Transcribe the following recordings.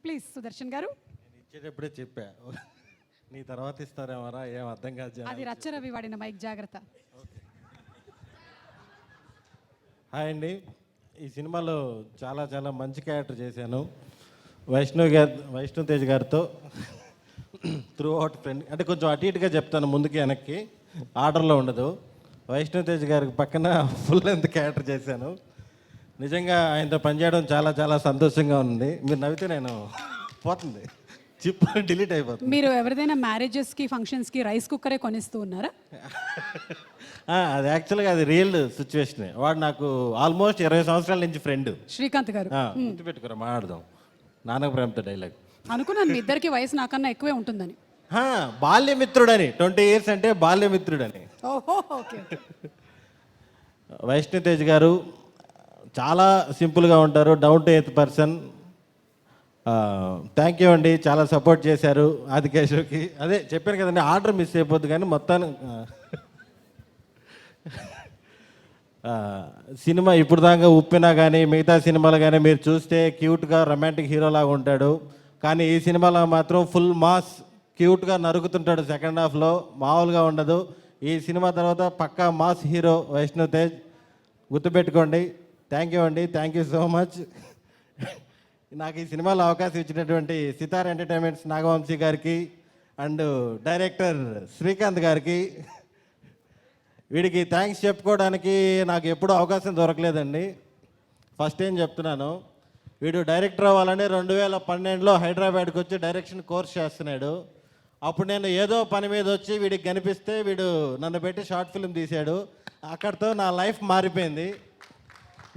Please Sudarshan గారు. ఇచ్చేటప్పుడే చెప్పా, నీ తర్వాత ఇస్తారేమరా, ఏం అర్థం కాదు. అది రచ్చరవి వాడిన మైక్, జాగ్రత్త. హాయ్ అండి, ఈ సినిమాలో చాలా చాలా మంచి క్యారెక్టర్ చేశాను. వైష్ణవ్ తేజ్ గారితో త్రూ అవుట్ ఫ్రెండ్, అంటే కొంచెం అటు ఇటుగా చెప్తాను, ముందుకి వెనక్కి ఆర్డర్లో ఉండదు. వైష్ణవ్ తేజ్ గారికి పక్కన ఫుల్ లెంత్ క్యారెక్టర్ చేశాను. నిజంగా ఆయనతో పనిచేయడం చాలా చాలా సంతోషంగా ఉంది. మీరు నవ్వితే నేను పోతుంది, చిప్ డిలీట్ అయిపోతుంది. మీరు ఎవరిదైనా మ్యారేజెస్కి ఫంక్షన్స్కి రైస్ కుక్కరే కొనిస్తూ ఉన్నారా? అది యాక్చువల్గా అది రియల్ సిచ్యువేషన్. వాడు నాకు ఆల్మోస్ట్ 20 సంవత్సరాల నుంచి ఫ్రెండ్. శ్రీకాంత్ గారు గుర్తుపెట్టుకోరా, మాట్లాడదాం. నాన్నకు ప్రేమతో డైలాగ్ అనుకున్నాను, మీ ఇద్దరికి వయసు నాకన్నా ఎక్కువే ఉంటుందని. బాల్యమిత్రుడని, 20 years అంటే బాల్యమిత్రుడని. ఓహో, ఓకే. వైష్ణవ్ తేజ్ గారు చాలా సింపుల్గా ఉంటారు, down to earth person. Thank you అండి, చాలా సపోర్ట్ చేశారు ఆదికేశవ్కి. అదే చెప్పాను కదండి, ఆర్డర్ మిస్ అయిపోద్ది కానీ మొత్తాన్ని సినిమా ఇప్పుడు దాకా ఉప్పినా కానీ మిగతా సినిమాలు కానీ మీరు చూస్తే క్యూట్గా రొమాంటిక్ హీరోలాగా ఉంటాడు. కానీ ఈ సినిమాలో మాత్రం ఫుల్ మాస్ క్యూట్గా నరుకుతుంటాడు. సెకండ్ హాఫ్లో మామూలుగా ఉండదు. ఈ సినిమా తర్వాత పక్కా మాస్ హీరో వైష్ణవ్ తేజ్, గుర్తుపెట్టుకోండి. థ్యాంక్ యూ అండి, థ్యాంక్ యూ సో మచ్. నాకు ఈ సినిమాలో అవకాశం ఇచ్చినటువంటి సితార్ ఎంటర్టైన్మెంట్స్ నాగవంశీ గారికి అండ్ డైరెక్టర్ శ్రీకాంత్ గారికి, వీడికి థ్యాంక్స్ చెప్పుకోవడానికి నాకు ఎప్పుడూ అవకాశం దొరకలేదండి. ఫస్ట్ ఏం చెప్తున్నాను, వీడు డైరెక్టర్ అవ్వాలని 2012లో హైదరాబాద్కి వచ్చి డైరెక్షన్ కోర్స్ చేస్తున్నాడు. అప్పుడు నేను ఏదో పని మీద వచ్చి వీడికి కనిపిస్తే వీడు నన్ను పెట్టి షార్ట్ ఫిల్మ్ తీశాడు. అక్కడితో నా లైఫ్ మారిపోయింది.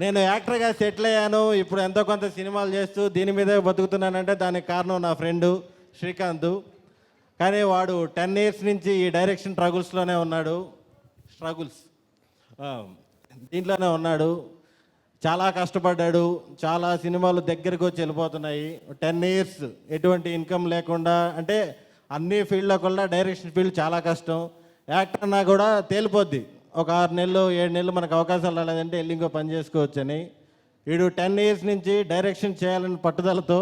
నేను యాక్టర్గా సెటిల్ అయ్యాను. ఇప్పుడు ఎంతో కొంత సినిమాలు చేస్తూ దీని మీదే బతుకుతున్నానంటే దానికి కారణం నా ఫ్రెండు శ్రీకాంత్. కానీ వాడు 10 years నుంచి ఈ డైరెక్షన్ స్ట్రగుల్స్లోనే ఉన్నాడు. దీంట్లోనే ఉన్నాడు. చాలా కష్టపడ్డాడు. చాలా సినిమాలు దగ్గరికి వచ్చి వెళ్ళిపోతున్నాయి. 10 years ఎటువంటి ఇన్కమ్ లేకుండా, అంటే అన్ని ఫీల్డ్లో కూడా డైరెక్షన్ ఫీల్డ్ చాలా కష్టం. యాక్టర్ అన్నా కూడా తేలిపోద్ది, ఒక 6 నెలలు 7 నెలలు మనకు అవకాశాలు రాలేదంటే వెళ్ళి ఇంకో పని చేసుకోవచ్చని. వీడు 10 years నుంచి డైరెక్షన్ చేయాలని పట్టుదలతో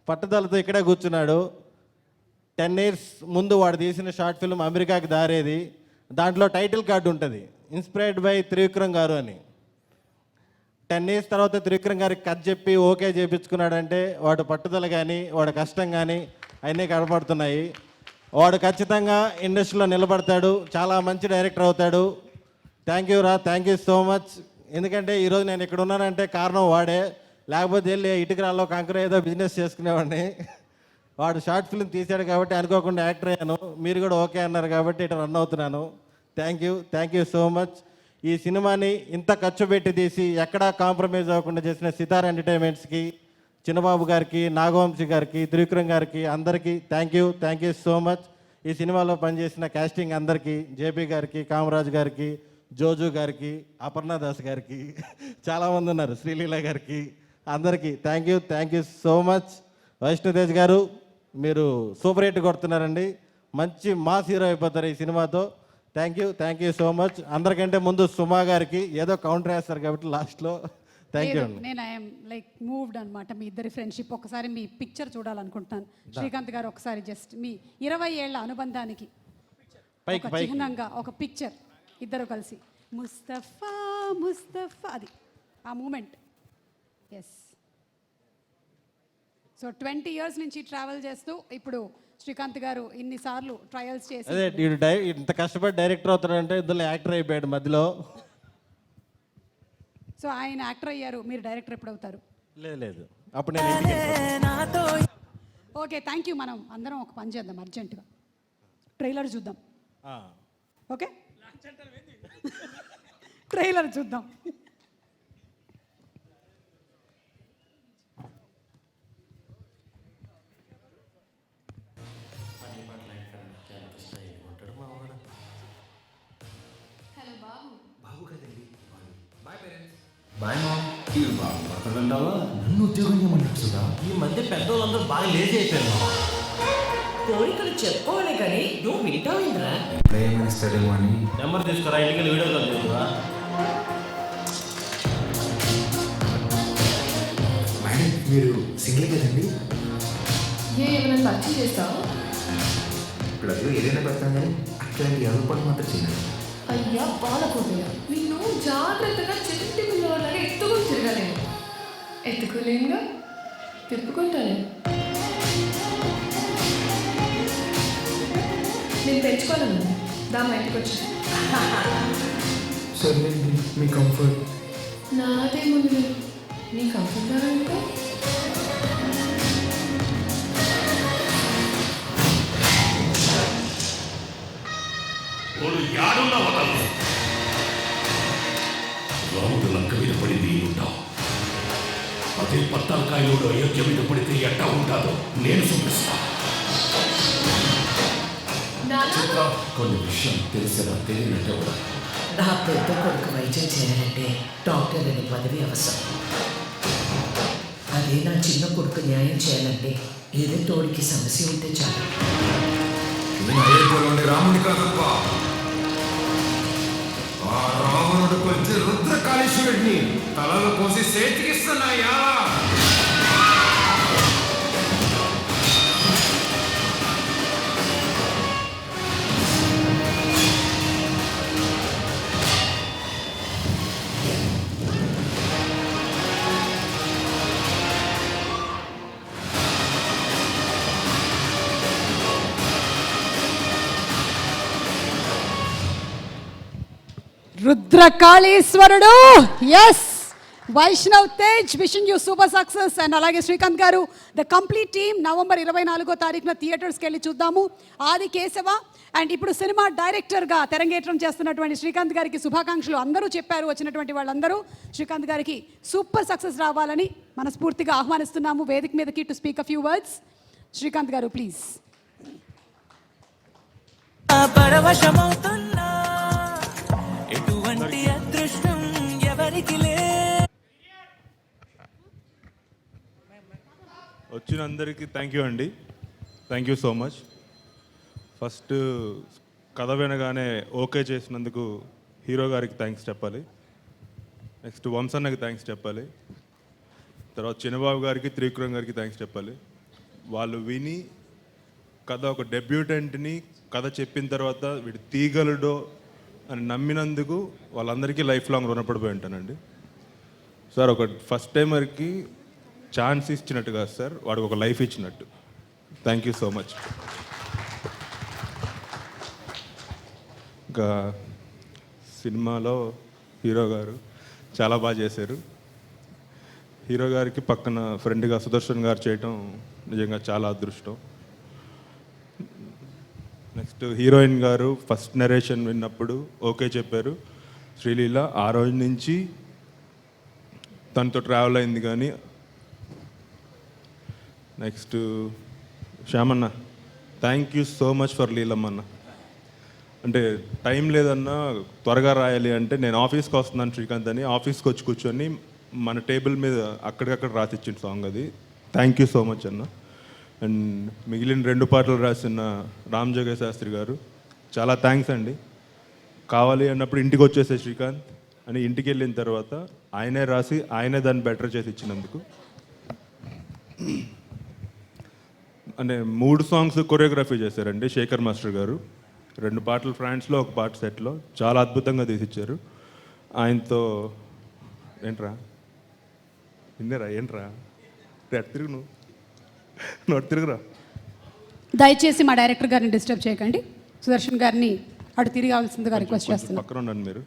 పట్టుదలతో ఇక్కడే కూర్చున్నాడు. 10 years ముందు వాడు తీసిన షార్ట్ ఫిల్మ్ అమెరికాకి దారేది. దాంట్లో టైటిల్ కార్డు ఉంటుంది, ఇన్స్పైర్డ్ బై త్రివిక్రమ్ గారు అని. 10 years తర్వాత త్రివిక్రమ్ గారికి కథ చెప్పి ఓకే చేయించుకున్నాడంటే వాడు పట్టుదల కానీ వాడు కష్టం కానీ అవన్నీ కనపడుతున్నాయి. వాడు ఖచ్చితంగా ఇండస్ట్రీలో నిలబడతాడు, చాలా మంచి డైరెక్టర్ అవుతాడు. థ్యాంక్ యూ రా, థ్యాంక్ యూ సో మచ్. ఎందుకంటే ఈరోజు నేను ఇక్కడ ఉన్నానంటే కారణం వాడే. లేకపోతే వెళ్ళి ఇటుకరాల్లో కంకర ఏదో బిజినెస్ చేసుకునేవాడిని. వాడు షార్ట్ ఫిల్మ్ తీశాడు కాబట్టి అనుకోకుండా యాక్టర్ అయ్యాను. మీరు కూడా ఓకే అన్నారు కాబట్టి ఇటు రన్ అవుతున్నాను. Thank you so much. ఈ సినిమాని ఇంత ఖర్చు పెట్టి తీసి ఎక్కడా కాంప్రమైజ్ అవ్వకుండా చేసిన సితార్ ఎంటర్టైన్మెంట్స్కి, చిన్నబాబు గారికి, నాగవంశీ గారికి, త్రివిక్రమ్ గారికి అందరికీ థ్యాంక్ యూ సో మచ్. ఈ సినిమాలో పనిచేసిన కాస్టింగ్ అందరికీ, జేపీ గారికి, కామరాజ్ గారికి, జోజు గారికి, అపర్ణ దాస్ గారికి, చాలామంది ఉన్నారు, శ్రీలీల గారికి, అందరికీ thank you so much. Vaishnav Tej garu మీరు సూపర్ హిట్ కొడుతున్నారండి. మంచి మాస్ హీరో అయిపోతారు ఈ సినిమాతో. Thank you so much. అందరికంటే ముందు సుమా గారికి ఏదో కౌంటర్ వేస్తారు కాబట్టి లాస్ట్లో థ్యాంక్ యూ అండి. నేను ఐఎమ్ లైక్ మూవ్డ్ అనమాట మీ ఇద్దరి ఫ్రెండ్షిప్. ఒకసారి మీ పిక్చర్ చూడాలనుకుంటున్నాను శ్రీకాంత్ గారు. ఒకసారి జస్ట్ మీ 20 ఏళ్ల అనుబంధానికి చిహ్నంగా ఒక పిక్చర్, ఇద్దరు కలిసి ముస్తఫా అది ఆ మూమెంట్. ఎస్. సో 20 years నుంచి ట్రావెల్ చేస్తూ ఇప్పుడు శ్రీకాంత్ గారు ఇన్నిసార్లు ట్రయల్స్ చేసి, అదే ఇంత కష్టపడి డైరెక్టర్ అవుతాడంటే ఇందులో యాక్టర్ అయిపోయాడు మధ్యలో. సో ఆయన యాక్టర్ అయ్యారు, మీరు డైరెక్టర్ ఎప్పుడు అవుతారు? లేదు అప్పుడు నేను. Okay, thank you. మనం అందరం ఒక పని చేద్దాం, అర్జెంటుగా ట్రైలర్ చూద్దాం. ఓకే, ట్రైలర్ చూద్దాం. బాయ్ మామ్. ఇది బాగా పడుతుంటావా? నన్ను ఉద్యోగం చేయమన్నట్టుగా. ఈ మధ్య పెద్దవాళ్ళందరూ బాగా లేజీ అయిపోయారు. కోరికలు చెప్పుకోవాలి కానీ నువ్వు వింటావేంద్రా? ఏమైనా ఇస్తాడేమో అని. నెంబర్ తీసుకురా, ఇంటికి వీడియో కాల్ చేసుకురా. మైండ్ మీరు సింగిల్ కదండి? ఏమైనా పరిచయం చేస్తావు? ఇప్పుడు అది ఏదైనా పెడతాను కానీ అట్లాంటి ఎవరి పని మాత్రం చేయాలి. అయ్యా బాలకోటయ్య, నిన్ను జాగ్రత్తగా చెట్టు పిల్లవాళ్ళగా ఎత్తుకొని తిరగలేను. ఎత్తుకోలేనుగా తిప్పుకుంటాను. నేను పెంచుకోవాలను దా మా ఇంటికి వచ్చి. సర్లేండి, మీ కంఫర్ట్. నాదేముంది నీ కంఫర్ట్గా అంటే వాడు యాడున్నా వదలు. రాముడు లంక మీద పడింది ఉంటా. అదే పత్తాలకాయలో అయోధ్య మీద పడితే ఎట్టా ఉంటాదో నేను చూపిస్తా. నానా కొన్ని విషయం తెలిసినా తెలియనట్టే కూడా. నా పెద్ద కొడుకు వైద్యం చేయాలంటే డాక్టర్ అనే పదవి అవసరం. అదే నా చిన్న కొడుకు న్యాయం చేయాలంటే ఏదో తోడికి సమస్య ఉంటే చాలు. నేను అయోధ్యలోని రాముని కాదప్ప, ఆ రావణుడు కొంచెం రుద్రకాళేశ్వరుడిని తలలో పోసి చేతికిస్తున్నాయా. రుద్రకాళేశ్వరుడు. Yes, Vaishnav Tej wishing you super success. And అలాగే శ్రీకాంత్ గారు, ద కంప్లీట్ టీమ్ నవంబర్ 24వ తారీఖున థియేటర్స్కి వెళ్ళి చూద్దాము ఆది కేశవ. అండ్ ఇప్పుడు సినిమా డైరెక్టర్గా తెరంగేట్రం చేస్తున్నటువంటి శ్రీకాంత్ గారికి శుభాకాంక్షలు అందరూ చెప్పారు. వచ్చినటువంటి వాళ్ళందరూ శ్రీకాంత్ గారికి సూపర్ సక్సెస్ రావాలని మనస్ఫూర్తిగా ఆహ్వానిస్తున్నాము వేదిక మీదకి to speak a few words. Srikanth గారు ప్లీజ్. పరవశమవుతున్నా ఎటువంటి అదృష్టం ఎవరికి లే. వచ్చిన అందరికీ థ్యాంక్ యూ అండి. Thank you so much. First కథ వినగానే ఓకే చేసినందుకు హీరో గారికి థ్యాంక్స్ చెప్పాలి. నెక్స్ట్ వంశన్నకి థ్యాంక్స్ చెప్పాలి. తర్వాత చిన్నబాబు గారికి, త్రివిక్రమ్ గారికి థ్యాంక్స్ చెప్పాలి. వాళ్ళు విని కథ ఒక డెబ్యూటెంట్ని కథ చెప్పిన తర్వాత వీడు తీగలడో అని నమ్మినందుకు వాళ్ళందరికీ లైఫ్ లాంగ్ రుణపడిపోయి ఉంటానండి. సార్, ఒక ఫస్ట్ టైమర్కి ఛాన్స్ ఇచ్చినట్టు కాదు సార్, వాడికి ఒక లైఫ్ ఇచ్చినట్టు. Thank you so much. ఇంకా సినిమాలో హీరో గారు చాలా బాగా చేశారు. హీరో గారికి పక్కన ఫ్రెండ్గా సుదర్శన్ గారు చేయటం నిజంగా చాలా అదృష్టం. నెక్స్ట్ హీరోయిన్ గారు ఫస్ట్ నరేషన్ విన్నప్పుడు ఓకే చెప్పారు. శ్రీలీల ఆ రోజు నుంచి తనతో ట్రావెల్ అయింది. కానీ నెక్స్ట్ శ్యామన్న, thank you so much for లీలమ్మన్న. అంటే టైం లేదన్నా త్వరగా రాయాలి అంటే నేను ఆఫీస్కి వస్తున్నాను శ్రీకాంత్ అని ఆఫీస్కి వచ్చి కూర్చొని మన టేబుల్ మీద అక్కడికక్కడ రాసిచ్చిన సాంగ్ అది. థ్యాంక్ యూ సో మచ్ అన్న. అండ్ మిగిలిన 2 పాటలు రాసిన రామ్ జోగయ్య శాస్త్రి గారు చాలా థ్యాంక్స్ అండి. కావాలి అన్నప్పుడు ఇంటికి వచ్చేసే శ్రీకాంత్ అని ఇంటికి వెళ్ళిన తర్వాత ఆయనే రాసి ఆయనే దాన్ని బెటర్ చేసి ఇచ్చినందుకు. అంటే 3 సాంగ్స్ కొరియోగ్రఫీ చేశారండి శేఖర్ మాస్టర్ గారు. 2 పాటలు ఫ్రాన్స్లో, 1 పాట సెట్లో చాలా అద్భుతంగా తీసిచ్చారు. ఆయనతో ఏంట్రా విన్నారా ఏంట్రా తిరుగు నువ్వు తిరుగురా. దయచేసి మా డైరెక్టర్ గారిని డిస్టర్బ్ చేయకండి. సుదర్శన్ గారిని అటు తిరగాల్సిందిగా రిక్వెస్ట్ చేస్తున్నాను. పక్కన ఉండండి మీరు.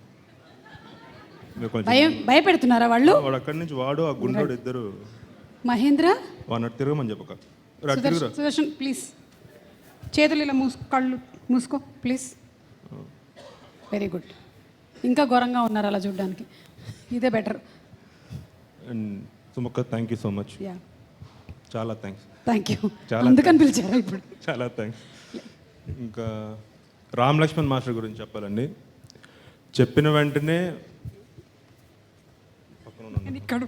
భయపెడుతున్నారా వాళ్ళు? వాడు అక్కడి నుంచి వాడు ఆ గుండోడు ఇద్దరు మహేంద్ర వాడు అటు తిరగమని చెప్పక. సుదర్శన్ ప్లీజ్ చేతులు ఇలా కళ్ళు మూసుకో ప్లీజ్. Very good. ఇంకా ఘోరంగా ఉన్నారు అలా చూడడానికి. ఇదే బెటర్. అండ్ సుమక్క, thank you so much. Yeah, చాలా థ్యాంక్స్. Thank you. అందుకని పిలిచారా ఇప్పుడు? చాలా థ్యాంక్స్. ఇంకా రామ్ లక్ష్మణ్ మాస్టర్ గురించి చెప్పాలండి. చెప్పిన వెంటనే ఇక్కడ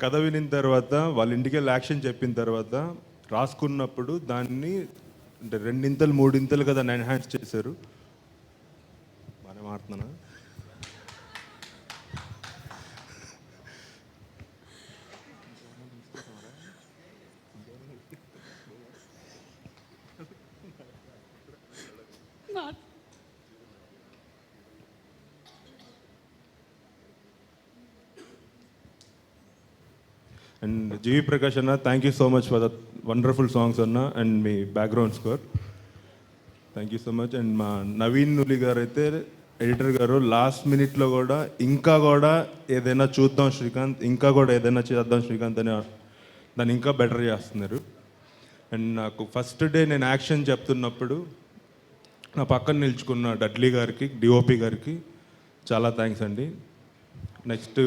కథ వినిన తర్వాత వాళ్ళ ఇంటికి వెళ్ళి యాక్షన్ చెప్పిన తర్వాత రాసుకున్నప్పుడు దాన్ని అంటే 2 3 కదా ఎన్హాన్స్ చేశారు. బాగానే మారుతున్నానా? అండ్ జీవి ప్రకాష్ అన్న thank you so much for the wonderful songs అన్న అండ్ మీ background score thank you so much. And మా నవీన్ నులి గారు అయితే ఎడిటర్ గారు లాస్ట్ మినిట్లో కూడా ఇంకా కూడా ఏదైనా చూద్దాం శ్రీకాంత్, ఇంకా కూడా ఏదైనా చేద్దాం శ్రీకాంత్ అని దాన్ని ఇంకా బెటర్ చేస్తున్నారు. అండ్ నాకు ఫస్ట్ డే నేను యాక్షన్ చెప్తున్నప్పుడు నా పక్కన నిల్చుకున్న డడ్లీ గారికి, డిఓపి గారికి చాలా థ్యాంక్స్ అండి. నెక్స్ట్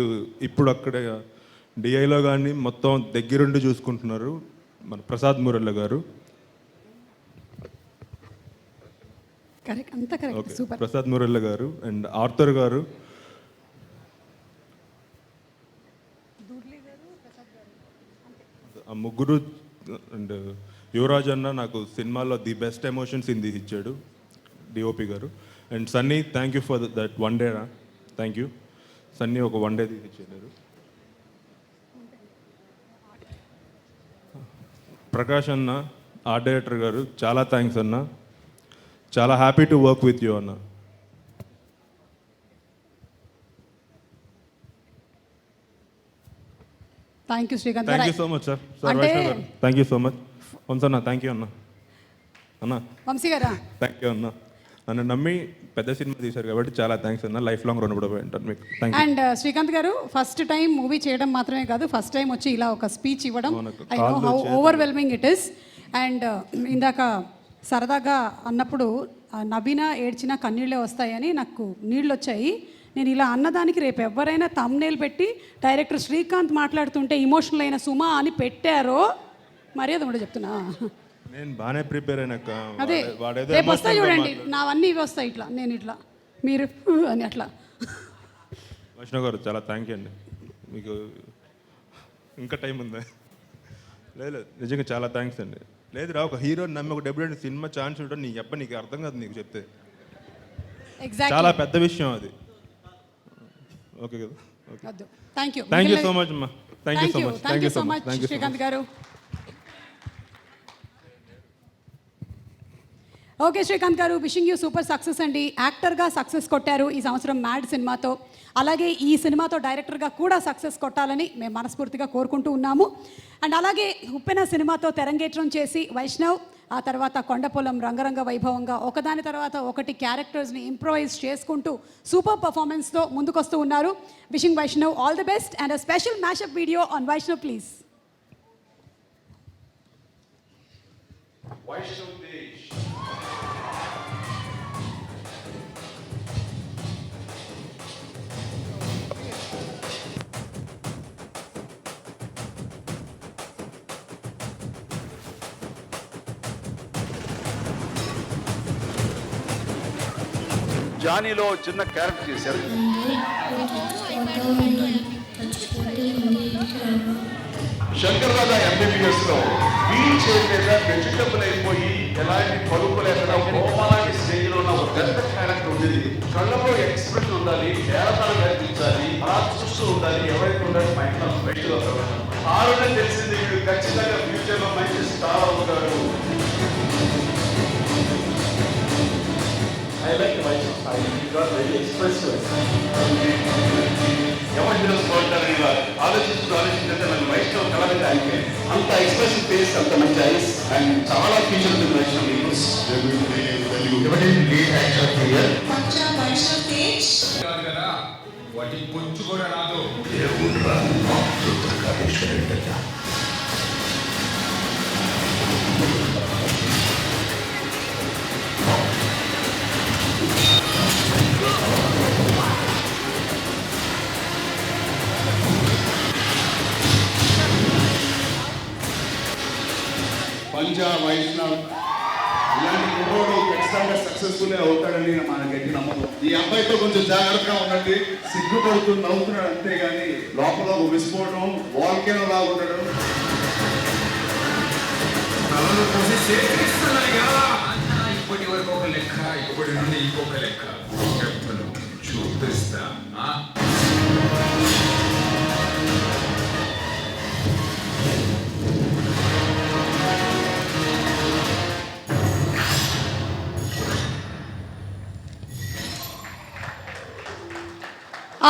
ఇప్పుడు అక్కడ డిఐలో కానీ మొత్తం దగ్గరుండి చూసుకుంటున్నారు మన ప్రసాద్ మురళ గారు. కరెక్ట్, అంతా correct, okay, super. Prasad Murali గారు అండ్ ఆర్థర్ గారు, ఆ ముగ్గురు. అండ్ యువరాజ్ అన్న నాకు సినిమాలో the best emotions in the ఇచ్చాడు, డిఓపి గారు. And Sunny thank you for that one day రా, థ్యాంక్ యూ సన్నీ, ఒక వన్ డే తీసిచ్చారు. ప్రకాష్ అన్న ఆర్ట్ డైరెక్టర్ గారు చాలా థ్యాంక్స్ అన్న, చాలా happy to work with you అన్న. Thank you Srikanth thank you గారు. So much sir. సార్ అంటే- వైష్ణవ్ గారు థ్యాంక్ యూ సో మచ్. వంశన్న థ్యాంక్ యూ అన్న. అన్న వంశీ గారా, థ్యాంక్ యూ అన్న, నన్ను నమ్మి పెద్ద సినిమా తీశారు కాబట్టి చాలా థ్యాంక్స్ అన్న. లైఫ్ లాంగ్ రుణపడిపోయి ఉంటాను మీకు. Thank you. అండ్ శ్రీకాంత్ గారు ఫస్ట్ టైం మూవీ చేయడం మాత్రమే కాదు, ఫస్ట్ టైం వచ్చి ఇలా ఒక స్పీచ్ ఇవ్వడం, మనకు ఐ నో కాళ్ళు హౌ చేతులు. Overwhelming it is. అండ్ ఇందాక సరదాగా అన్నప్పుడు నవ్విన ఏడ్చిన కన్నీళ్ళే వస్తాయని నాకు నీళ్ళు వచ్చాయి. నేను ఇలా అన్నదానికి రేపు ఎవరైనా తమ్నేల్ పెట్టి డైరెక్టర్ శ్రీకాంత్ మాట్లాడుతుంటే ఇమోషనల్ అయిన సుమా అని పెట్టారో మర్యాద కూడా చెప్తున్నా. నేను బాగానే ప్రిపేర్ అయినాక అదే వాడేదో రేపు వస్తాయి emotional గా చూడండి, నావన్నీ ఇవి వస్తాయి ఇట్లా, నేను ఇట్లా, మీరు అని అట్లా. వైష్ణవ్ గారు చాలా థ్యాంక్ యూ అండి. మీకు ఇంకా టైం ఉందా? లేదు నిజంగా చాలా థ్యాంక్స్ అండి. లేదురా, ఒక హీరో నమ్మి ఒక డెబ్యూటెంట్ సినిమా ఛాన్స్ చూడడం నీ అబ్బా నీకు అర్థం కాదు నీకు చెప్తే. చాలా పెద్ద విషయం అది. ఓకే కదా, okay. Thank you, thank you so much అమ్మా. Thank you so much. Thank you so much Srikanth గారు. ఓకే శ్రీకాంత్ గారు, విషింగ్ యూ సూపర్ సక్సెస్ అండి. యాక్టర్గా సక్సెస్ కొట్టారు ఈ సంవత్సరం మ్యాడ్ సినిమాతో, అలాగే ఈ సినిమాతో డైరెక్టర్గా కూడా సక్సెస్ కొట్టాలని మేము మనస్ఫూర్తిగా కోరుకుంటూ ఉన్నాము. అండ్ అలాగే ఉప్పెన సినిమాతో తెరంగేట్రం చేసి వైష్ణవ్, ఆ తర్వాత కొండపొలం రంగరంగ వైభవంగా ఒకదాని తర్వాత ఒకటి క్యారెక్టర్స్ని ఇంప్రొవైజ్ చేసుకుంటూ సూపర్ పర్ఫార్మెన్స్తో ముందుకొస్తూ ఉన్నారు. Wishing Vaishnav all the best and a special mashup video on Vaishnav please. జానీలో చిన్న క్యారెక్టర్ చేశారు. శంకర్ దాదా ఎంబీబీఎస్ లో వీల్ చైర్ మీద వెజిటబుల్ అయిపోయి ఎలాంటి పలుపు లేకుండా కోపాలాంటి స్టేజ్ లో ఉన్న ఒక పెద్ద క్యారెక్టర్ ఉండేది. కళ్ళలో ఎక్స్ప్రెషన్ ఉండాలి, నేరతనం కనిపించాలి, అలా చూస్తూ ఉండాలి. ఎవరైతే ఉండాలి మైండ్ బయటలో ఆరోగ్యం తెలిసింది వీడు ఖచ్చితంగా ఫ్యూచర్ లో మంచి స్టార్ అవుతాడు. I like the voice. He got very expressive. ఎవరు హీరోస్ బాగుంటారని ఆలోచించుకుంటే మన వైష్ణవ్ కళగా అయితే అంత ఎక్స్ప్రెసివ్ ఫేస్, అంత మంచి ఐస్ అండ్ చాలా ఫీచర్స్ ఉంది వైష్ణవ్. లీడ్ యాక్టర్ హియర్ కదా వాటి కొంచెం కూడా రాదు. దేవుడ్రా రుద్రకాళేశ్వరుడయ్యా. పంజా వైష్ణవ్ ఇలాంటి కుర్రోడు ఖచ్చితంగా సక్సెస్ఫుల్ అవుతాడని మన గట్టి నమ్మకం. ఈ అబ్బాయితో కొంచెం జాగ్రత్తగా ఉండండి. సిగ్గుపడుతూ నవ్వుతున్నాడు అంతేగాని లోపల విసిపోవడం, వాల్కేనో లాగా ఉండడం. తలలో పోసి సేకరిస్తున్నాయా? ఇప్పటి వరకు ఒక లెక్క, ఇప్పటి నుండి ఇంకొక లెక్క చెప్పను, చూపిస్తా.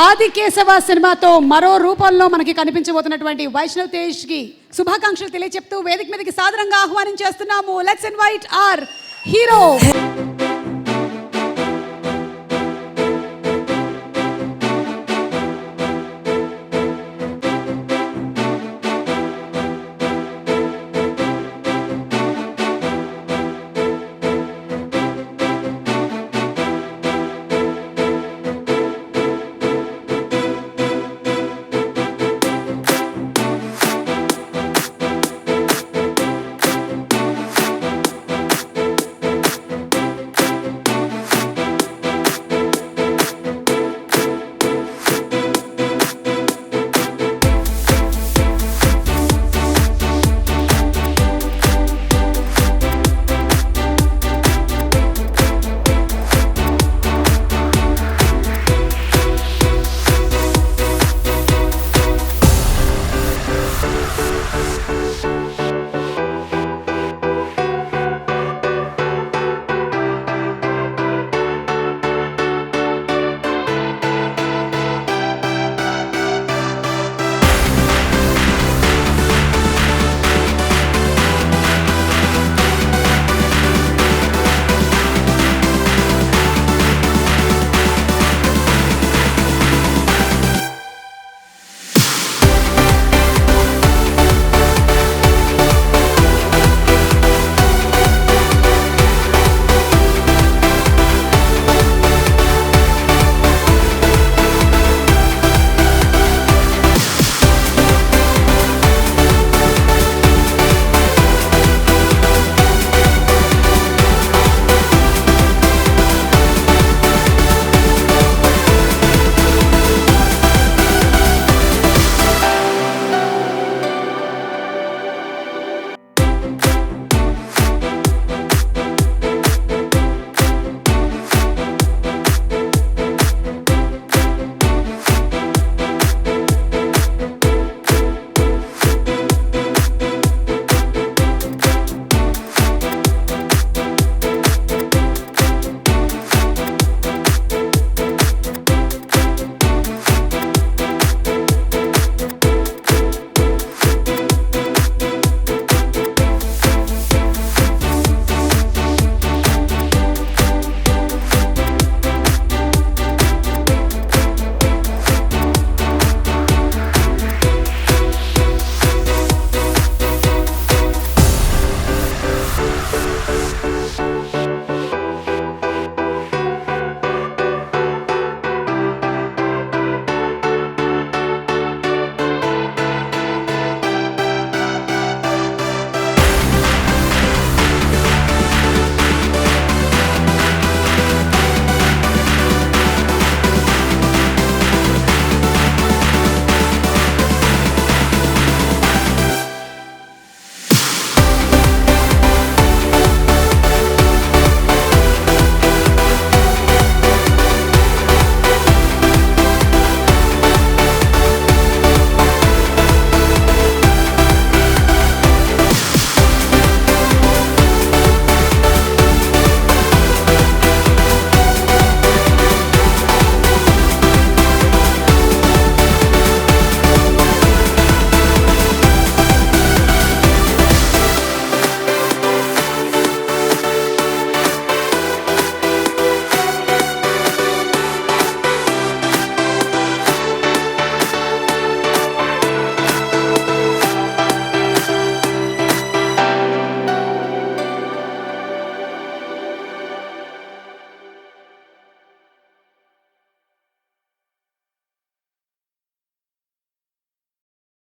ఆదికేశవ సినిమాతో మరో రూపంలో మనకి కనిపించబోతున్నటువంటి వైష్ణవ్ తేజ్ కి శుభాకాంక్షలు తెలియచెప్తూ వేదిక మీదకి సాదరంగా ఆహ్వానించేస్తున్నాము. Let's invite our hero.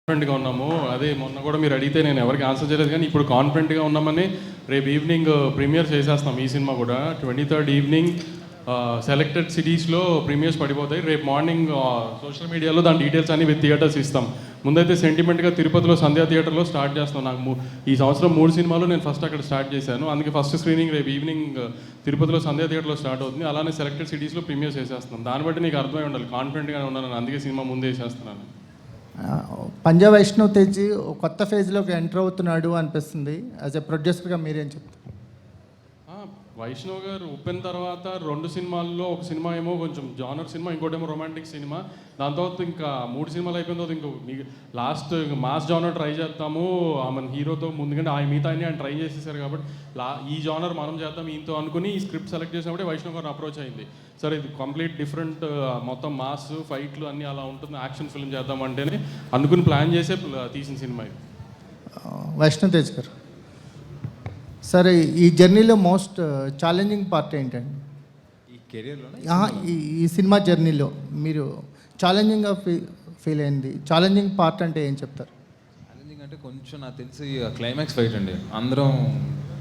కాన్ఫిడెంట్గా ఉన్నాము. అదే మొన్న కూడా మీరు అడిగితే నేను ఎవరికి ఆన్సర్ చేయలేదు, కానీ ఇప్పుడు కాన్ఫిడెంట్గా ఉన్నామని రేపు ఈవినింగ్ ప్రీమియర్ చేసేస్తాం. ఈ సినిమా కూడా 23rd ఈవినింగ్ సెలెక్టెడ్ సిటీస్లో ప్రీమియర్స్ పడిపోతాయి. రేపు మార్నింగ్ సోషల్ మీడియాలో దాని డీటెయిల్స్ అన్ని విత్ థియేటర్స్ ఇస్తాం. ముందైతే సెంటిమెంట్గా తిరుపతిలో సంధ్యా థియేటర్లో స్టార్ట్ చేస్తాం. నాకు ఈ సంవత్సరం 3 సినిమాలు నేను ఫస్ట్ అక్కడ స్టార్ట్ చేశాను. అందుకే ఫస్ట్ స్క్రీనింగ్ రేపు ఈవినింగ్ తిరుపతిలో సంధ్యా థియేటర్లో స్టార్ట్ అవుతుంది. అలానే సెలెక్టెడ్ సిటీస్లో ప్రీమియర్స్ చేసేస్తున్నాం. దాన్ని బట్టి నీకు అర్థమై ఉండాలి కాన్ఫిడెంట్గానే ఉన్నాను, అందుకే సినిమా ముందే వేసేస్తున్నాను. పంజా వైష్ణవ్ తేజ్ కొత్త ఫేజ్లోకి ఎంటర్ అవుతున్నాడు అనిపిస్తుంది. యాజ్ ఎ ప్రొడ్యూసర్గా మీరేం చెప్తారు? వైష్ణవ్ గారు ఉప్పెన్ తర్వాత 2 సినిమాల్లో ఒక సినిమా ఏమో కొంచెం జానర్ సినిమా, ఇంకోటేమో రొమాంటిక్ సినిమా, దాని తర్వాత ఇంకా 3 సినిమాలు అయిపోయిన తర్వాత ఇంకో లాస్ట్ మాస్ జానర్ ట్రై చేస్తాము మన హీరోతో ముందుకంటే మిగతా ఆయన ట్రై చేసేసారు కాబట్టి ఈ జానర్ మనం చేద్దాం ఈయనతో అనుకుని ఈ స్క్రిప్ట్ సెలెక్ట్ చేసినప్పుడే వైష్ణవ్ గారు అప్రోచ్ అయింది. సరే ఇది కంప్లీట్ డిఫరెంట్, మొత్తం మాస్ ఫైట్లు అన్నీ అలా ఉంటుంది, యాక్షన్ ఫిల్మ్ చేద్దాం అంటేనే అనుకుని ప్లాన్ చేసే తీసిన సినిమా ఇది. వైష్ణవ్ తేజ్ గారు, సరే ఈ జర్నీలో మోస్ట్ ఛాలెంజింగ్ పార్ట్ ఏంటండి? ఈ కెరీర్లో ఈ సినిమా జర్నీలో మీరు ఛాలెంజింగ్గా ఫీల్ అయింది, ఛాలెంజింగ్ పార్ట్ అంటే ఏం చెప్తారు? ఛాలెంజింగ్ అంటే కొంచెం నాకు తెలిసి క్లైమాక్స్ ఫైట్ అండి.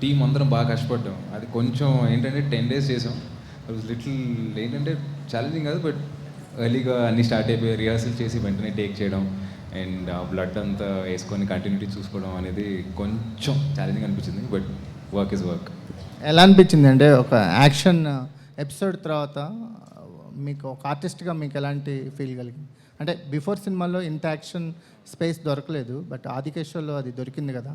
టీం అందరం బాగా కష్టపడ్డాం. అది కొంచెం ఏంటంటే 10 days చేసాం. లిటిల్ ఏంటంటే ఛాలెంజింగ్ కాదు, బట్ ఎర్లీగా అన్నీ స్టార్ట్ అయిపోయి రిహార్సల్ చేసి వెంటనే టేక్ చేయడం అండ్ బ్లడ్ అంతా వేసుకొని కంటిన్యూటీ చూసుకోవడం అనేది కొంచెం ఛాలెంజింగ్ అనిపించింది. But work is work. ఎలా అనిపించింది అంటే ఒక యాక్షన్ ఎపిసోడ్ తర్వాత మీకు ఒక ఆర్టిస్ట్గా మీకు ఎలాంటి ఫీల్ కలిగింది? అంటే బిఫోర్ సినిమాలో ఇంత యాక్షన్ స్పేస్ దొరకలేదు, బట్ ఆదికేశ్వర్లో అది దొరికింది కదా.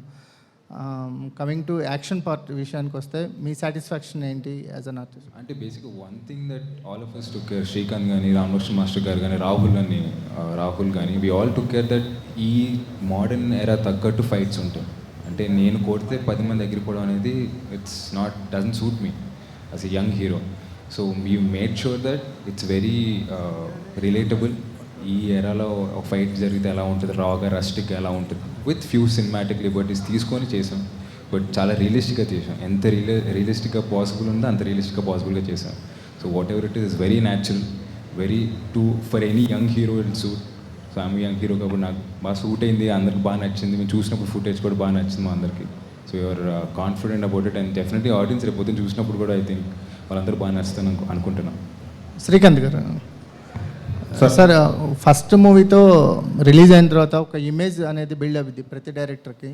కమింగ్ టు యాక్షన్ పార్ట్ విషయానికి వస్తే మీ సాటిస్ఫాక్షన్ ఏంటి యాజ్ అన్ ఆర్టిస్ట్? అంటే బేసిక్గా one thing that all of us took care, Srikanth కానీ, రామకృష్ణ మాస్టర్ గారు కానీ, రాహుల్ కానీ, we all took care that ఈ మోడర్న్ ఎరా తగ్గట్టు ఫైట్స్ ఉంటాయి. అంటే నేను కొడితే 10 మంది ఎగిరిపోవడం అనేది doesn't suit me as a young hero. So we made sure that it's very relatable. ఈ ఎరాలో ఒక ఫైట్ జరిగితే ఎలా ఉంటుంది, రాగా రస్టిక్గా ఎలా ఉంటుంది, విత్ ఫ్యూ సినిమాటిక్ లిబర్టీస్ తీసుకొని చేసాం. బట్ చాలా రియలిస్టిక్గా చేసాం. ఎంత రియలిస్టిక్గా పాసిబుల్ ఉందో అంత రియలిస్టిక్గా పాసిబుల్గా చేసాం. So what ever it is very natural, very for any young hero it suit. So I'm young hero కాబట్టి నాకు బాగా సూట్ అయింది, అందరికి బాగా నచ్చింది. మేము చూసినప్పుడు ఫుటేజ్ కూడా బాగా నచ్చింది మా అందరికి. So you're confident about it and definitely audience రేపు పొద్దున్న చూసినప్పుడు కూడా ఐ థింక్ వాళ్ళందరూ బాగా నచ్చుతాను అనుకుంటున్నాను. శ్రీకాంత్ గారు, సార్ ఫస్ట్ మూవీతో రిలీజ్ అయిన తర్వాత ఒక ఇమేజ్ అనేది బిల్డ్ అవుద్ది ప్రతి డైరెక్టర్కి.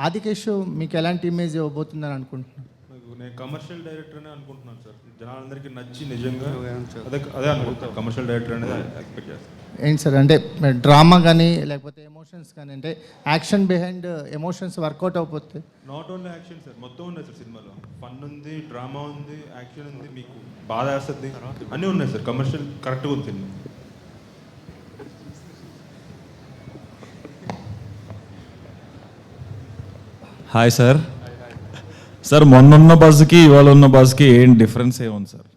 ఆదికేష్ మీకు ఎలాంటి ఇమేజ్ ఇవ్వబోతుందని అనుకుంటున్నాను? నేను కమర్షియల్ డైరెక్టర్ అనే అనుకుంటున్నాను సార్. జనాలందరికీ నచ్చి నిజంగా అదే అనుకుంటాను. కమర్షియల్ డైరెక్టర్ అనేది ఎక్స్పెక్ట్ చేస్తాను. ఏంటి సార్ అంటే డ్రామా కానీ లేకపోతే ఎమోషన్స్ కానీ, అంటే యాక్షన్ బిహైండ్ ఎమోషన్స్ వర్కౌట్ అయిపోతే? నాట్ ఓన్లీ యాక్షన్ సార్, మొత్తం ఉన్నాయి సార్ సినిమాలో. ఫన్ ఉంది, డ్రామా ఉంది, యాక్షన్ ఉంది, మీకు బాధ వేస్తుంది, అన్నీ ఉన్నాయి సార్. కమర్షియల్ కరెక్ట్గా ఉంది సినిమా. Hi sir. సార్ మొన్న బజ్కి ఇవాళ ఉన్న బజ్కి ఏం డిఫరెన్స్ ఏముంది సార్?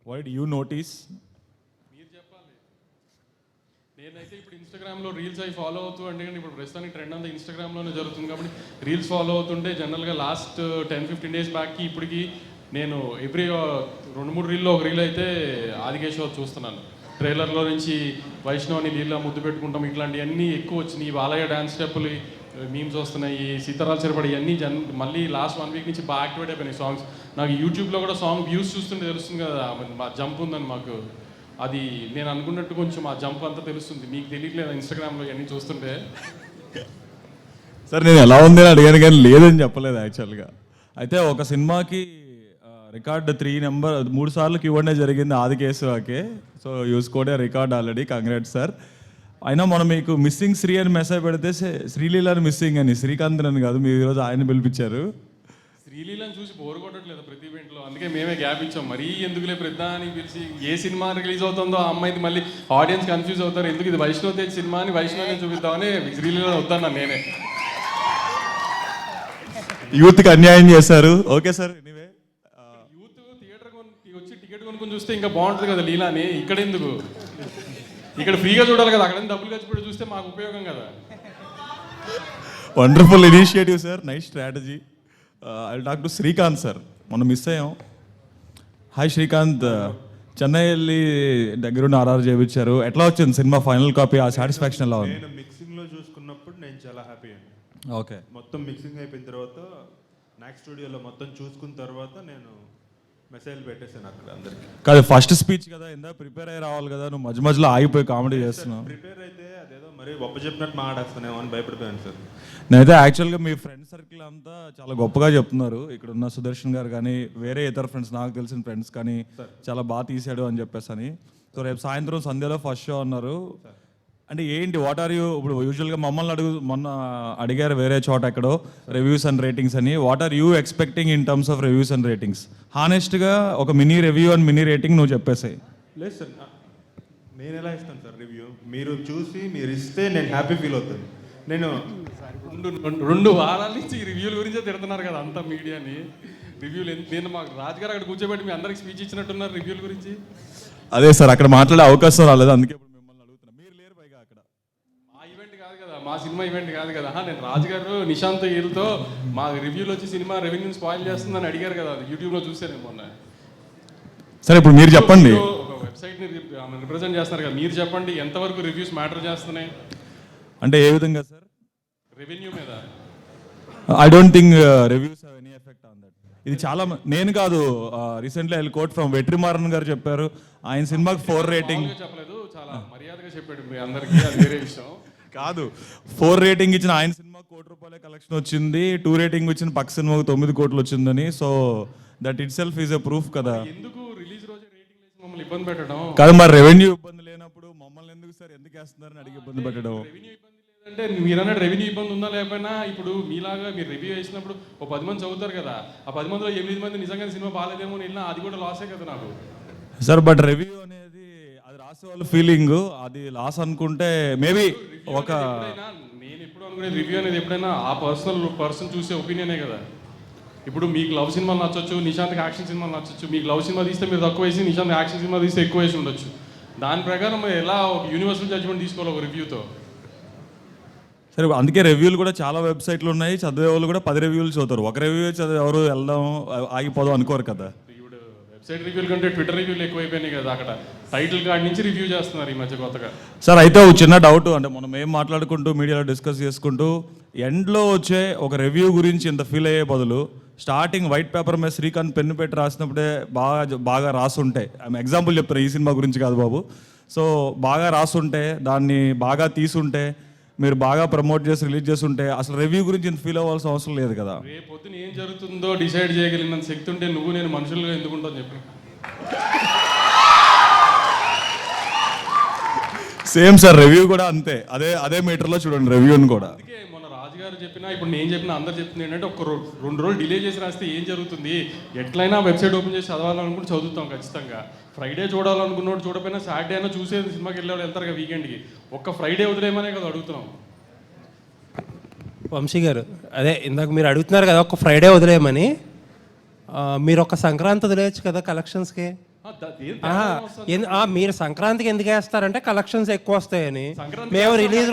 What you notice? మీరు చెప్పాలి. నేనైతే ఇప్పుడు ఇన్స్టాగ్రామ్లో రీల్స్ అవి ఫాలో అవుతూ అంటే ఇప్పుడు ప్రస్తుతానికి ట్రెండ్ అంతా ఇన్స్టాగ్రామ్లోనే జరుగుతుంది కాబట్టి రీల్స్ ఫాలో అవుతుంటే జనరల్గా లాస్ట్ 10-15 days బ్యాక్కి ఇప్పటికి నేను ఎవ్రీ 2-3 రీల్లో ఒక రీల్ అయితే ఆదికేశ్వర్ చూస్తున్నాను. ట్రైలర్లో నుంచి వైష్ణవ్ని నీళ్ళ ముద్దు పెట్టుకుంటాం, ఇట్లాంటివన్నీ ఎక్కువ వచ్చినాయి. బాలయ్య డ్యాన్స్ స్టెప్పులు మీమ్స్ వస్తున్నాయి, సీతారాలు చిరపడి ఇవన్నీ మళ్ళీ లాస్ట్ 1 week నుంచి బాగా యాక్టివేట్ అయిపోయినాయి సాంగ్స్. నాకు యూట్యూబ్లో కూడా సాంగ్ వ్యూస్ చూస్తుంటే తెలుస్తుంది కదా మా జంప్ ఉందని. మాకు అది నేను అనుకున్నట్టు కొంచెం ఆ జంప్ అంతా తెలుస్తుంది. మీకు తెలియట్లేదు ఇన్స్టాగ్రామ్లో ఇవన్నీ చూస్తుంటే? సార్ నేను ఎలా ఉంది అని అడిగాను కానీ లేదని చెప్పలేదు యాక్చువల్గా. అయితే ఒక సినిమాకి రికార్డ్ 3 సార్లు Q&A జరిగింది ఆదికేశ్వరకే. So you scored a record already, congrats sir. అయినా మనం మీకు మిస్సింగ్ శ్రీ అని మెసేజ్ పెడితే శ్రీలీలని మిస్సింగ్ అని, శ్రీకాంత్ అని కాదు, మీరు ఈరోజు ఆయన పిలిపించారు. శ్రీలీలని చూసి బోర్ కొట్టట్లేదు ప్రతి ఈవెంట్లో, అందుకే మేమే గ్యాప్ ఇచ్చాం. మరీ ఎందుకులే ప్రతి అని పిలిచి ఏ సినిమా రిలీజ్ అవుతుందో ఆ అమ్మాయిది మళ్ళీ ఆడియన్స్ కన్ఫ్యూజ్ అవుతారు, ఎందుకు ఇది వైష్ణవ్ తేజ్ సినిమా అని వైష్ణవ్ చూపిద్దామని శ్రీలీలని వద్దన్నా నేనే. యూత్కి అన్యాయం చేశారు. Okay sir. Anyway youth theatre వచ్చి టికెట్ కొనుక్కొని చూస్తే ఇంకా బాగుంటుంది కదా లీలాని. ఇక్కడ ఎందుకు, ఇక్కడ ఫ్రీగా చూడాలి కదా, అక్కడ డబ్బులు ఖర్చు పెట్టి చూస్తే మాకు ఉపయోగం కదా. Wonderful initiative sir, nice strategy. I talk to Srikanth sir. మనం మిస్ అయ్యాం. హాయ్ శ్రీకాంత్. చెన్నై వెళ్ళి దగ్గరుండి ఆర్ఆర్ చేయించారు. ఎట్లా వచ్చింది సినిమా ఫైనల్ కాపీ? ఆ సాటిస్ఫాక్షన్ ఎలా ఉంది? నేను మిక్సింగ్లో చూసుకున్నప్పుడు నేను చాలా హ్యాపీ అండి. ఓకే. మొత్తం మిక్సింగ్ అయిపోయిన తర్వాత నాక్ స్టూడియోలో మొత్తం చూసుకున్న తర్వాత నేను మెసేజ్ పెట్టేసాను అక్కడ అందరికి. కాదు ఫస్ట్ స్పీచ్ కదా, ఇందా ప్రిపేర్ అయ్యి రావాలి కదా, నువ్వు మధ్య మధ్యలో ఆగిపోయి కామెడీ చేస్తున్నావు. ప్రిపేర్ అయితే అదేదో మరి గొప్ప చెప్పినట్టు మాట్లాడేస్తానేమో అని భయపడిపోయాను సార్. నేనైతే యాక్చువల్గా మీ ఫ్రెండ్ సర్కిల్ అంతా చాలా గొప్పగా చెప్తున్నారు. ఇక్కడ ఉన్న సుదర్శన్ గారు కానీ వేరే ఇతర ఫ్రెండ్స్, నాకు తెలిసిన ఫ్రెండ్స్ కానీ చాలా బాగా తీసాడు అని చెప్పేసి అని. సో రేపు సాయంత్రం సంధ్యలో ఫస్ట్ షో అన్నారు. అంటే ఏంటి వాట్ ఆర్ యూ ఇప్పుడు యూజువల్గా మమ్మల్ని మొన్న అడిగారు వేరే చోట ఎక్కడో రివ్యూస్ అండ్ రేటింగ్స్ అని. What are you expecting in terms of reviews and ratings? హానెస్ట్గా ఒక mini review and mini rating నువ్వు చెప్పేసాయి. లేదు సార్, నేను ఎలా ఇస్తాను సార్ రివ్యూ? మీరు చూసి మీరు ఇస్తే నేను హ్యాపీ ఫీల్ అవుతాను. నేను 2 వారాల నుంచి ఈ రివ్యూల గురించే తిడుతున్నారు కదా అంతా మీడియాని. రివ్యూలు నేను మాకు రాజుగారు అక్కడ కూర్చోబెట్టి మీ అందరికి స్పీచ్ ఇచ్చినట్టున్నారు రివ్యూల గురించి. అదే సార్, అక్కడ మాట్లాడే అవకాశం రాలేదు, అందుకే మిమ్మల్ని అడుగుతున్నా. మీరు లేరు పైగా అక్కడ. మా ఈవెంట్ కాదు కదా, మా సినిమా ఈవెంట్ కాదు కదా. నేను రాజుగారు నిశాంత్ వీళ్ళతో మా రివ్యూలు వచ్చి సినిమా రెవెన్యూ స్పాయిల్ చేస్తుందని అడిగారు కదా, యూట్యూబ్లో చూసాను మొన్న. సరే ఇప్పుడు మీరు చెప్పండి. ఒక వెబ్సైట్ని రిప్రజెంట్ చేస్తున్నారు కదా, మీరు చెప్పండి ఎంతవరకు రివ్యూస్ మ్యాటర్ చేస్తున్నాయి అంటే ఏ విధంగా సార్? రెవెన్యూ మీద. I don't think reviews have any effect on that. ఇది చాలా నేను కాదు, recently I quote from Vetrimaaran garu చెప్పారు, ఆయన సినిమాకి 4 రేటింగ్ చెప్పలేదు, చాలా మర్యాదగా చెప్పాడు మీ అందరికీ, అది వేరే విషయం కాదు. 4 రేటింగ్ ఇచ్చిన ఆయన సినిమాకి ₹1 కలెక్షన్ వచ్చింది, 2 రేటింగ్ ఇచ్చిన పక్క సినిమాకి 9 కోట్లు వచ్చిందని. So that it self is a proof కదా. ఎందుకు రిలీజ్ రోజు రేటింగ్ వేసి మమ్మల్ని ఇబ్బంది పెట్టడం? కాదు, మరి రెవెన్యూ ఇబ్బంది లేనప్పుడు మమ్మల్ని ఎందుకు సార్ ఎందుకు వేస్తున్నారని అడిగి ఇబ్బంది పెట్టడం? రెవెన్యూ ఇబ్బంది లేదంటే మీరు అన్నట్టు రెవెన్యూ ఇబ్బంది ఉందా లేకపోయినా, ఇప్పుడు మీలాగా మీరు రివ్యూ వేసినప్పుడు ఓ 10 మంది చదువుతారు కదా, ఆ 10 మందిలో 8 మంది నిజంగా సినిమా బాగాలేదేమో అని వెళ్ళినా అది కూడా లాసే కదా నాకు. సార్ బట్ రివ్యూ అనేది అది రాసే వాళ్ళ ఫీలింగ్, అది లాస్ అనుకుంటే మేబీ ఒక నేను ఎప్పుడు అనుకునేది రివ్యూ అనేది ఎప్పుడైనా ఆ పర్సన్ చూసే ఒపీనియనే కదా. ఇప్పుడు మీకు లవ్ సినిమాలు నచ్చొచ్చు, నిశాంత్కి యాక్షన్ సినిమాలు నచ్చొచ్చు. మీకు లవ్ సినిమా తీస్తే మీరు తక్కువ వేసి, నిశాంత్ యాక్షన్ సినిమా తీస్తే ఎక్కువ వేసి ఉండొచ్చు. దాని ప్రకారం ఎలా ఒక యూనివర్సల్ జడ్జ్మెంట్ తీసుకోవాలి ఒక రివ్యూతో? సరే అందుకే రివ్యూలు కూడా చాలా వెబ్సైట్లు ఉన్నాయి, చదివే వాళ్ళు కూడా 10 రివ్యూలు చదువుతారు. ఒక రివ్యూ చదివి ఎవరు వెళ్దాం ఆగిపోదాం అనుకోరు కదా. ఇప్పుడు వెబ్సైట్ రివ్యూల కంటే ట్విట్టర్ రివ్యూలు ఎక్కువైపోయినాయి కదా, అక్కడ టైటిల్ కార్డ్ నుంచి రివ్యూ చేస్తున్నారు ఈ మధ్య కొత్తగా. సార్ అయితే ఒక చిన్న డౌట్, అంటే మనం ఏం మాట్లాడుకుంటూ మీడియాలో డిస్కస్ చేసుకుంటూ ఎండ్లో వచ్చే ఒక రివ్యూ గురించి ఇంత ఫీల్ అయ్యే బదులు స్టార్టింగ్ వైట్ పేపర్ మీద శ్రీకాంత్ పెన్ను పెట్టి రాసినప్పుడే బాగా రాసుంటే, ఎగ్జాంపుల్ చెప్తారు ఈ సినిమా గురించి కాదు బాబు, సో బాగా రాసుంటే, దాన్ని బాగా తీసుంటే, మీరు బాగా ప్రమోట్ చేసి రిలీజ్ చేస్తుంటే అసలు రివ్యూ గురించి ఇంత ఫీల్ అవ్వాల్సిన అవసరం లేదు కదా. రేపు పొద్దున ఏం జరుగుతుందో డిసైడ్ చేయగలిగినంత శక్తి ఉంటే నువ్వు నేను మనుషులుగా ఎందుకుంటాను చెప్పి. సేమ్ సార్, రివ్యూ కూడా అంతే, అదే మీటర్లో చూడండి రివ్యూని కూడా. అందుకే మొన్న రాజుగారు చెప్పినా ఇప్పుడు నేను చెప్పినా అందరు చెప్తుంది ఏంటంటే ఒక 2 రోజులు డిలే చేసి రాస్తే ఏం జరుగుతుంది, ఎట్లయినా వెబ్సైట్ ఓపెన్ చేసి చదవాలనుకుంటే చదువుతాం ఖచ్చితంగా. ఫ్రైడే చూడాలనుకున్నోడు చూడకపోయినా సాటర్డే అయినా చూసేది సినిమాకి వెళ్ళేవాళ్ళు వెళ్తారు కదా వీకెండ్కి, ఒక్క ఫ్రైడే వదిలేమనే కదా అడుగుతున్నాం. వంశీ గారు, అదే ఇందాక మీరు అడుగుతున్నారు కదా ఒక ఫ్రైడే వదిలేయమని, మీరు ఒక సంక్రాంతి వదిలేయచ్చు కదా కలెక్షన్స్కి. మీరు సంక్రాంతికి ఎందుకు వేస్తారంటే కలెక్షన్స్ ఎక్కువ వస్తాయని. మేము రిలీజ్